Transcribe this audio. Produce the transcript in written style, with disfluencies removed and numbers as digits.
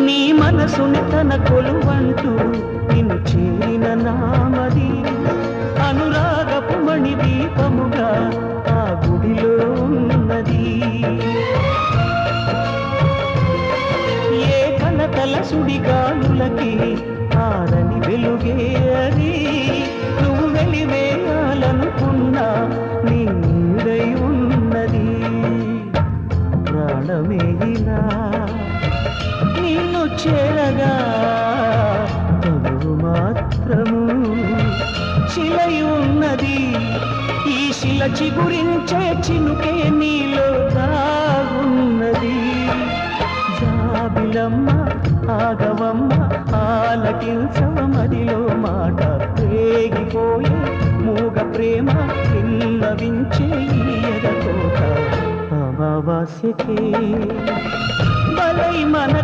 నీ మనసుని తన కొలువంటూ నిన్ను చేరిన నామది అనురాగపు మణి దీపముగా ఆ గుడిలో ఉన్నది. ఏ కలతల సుడిగాలులకి ఆరని వెలుగే అది. నువ్వు వెలివేయాలనుకున్నా నీ నీడై ఉన్నది. ప్రాణమే ఇలా నిన్ను చేరగా తనువు మాత్రము శిలై ఉన్నది. ఈ శిల చిగురించే చినుకే నీలో దాగున్నది. జాబిలమ్మ ఆగవమ్మ ఆలకించవ మదిలో మాట. రేగిపోయే మూగ ప్రేమ పిల్లవించే ఎదకోట. అమావాస్యకే బలై మన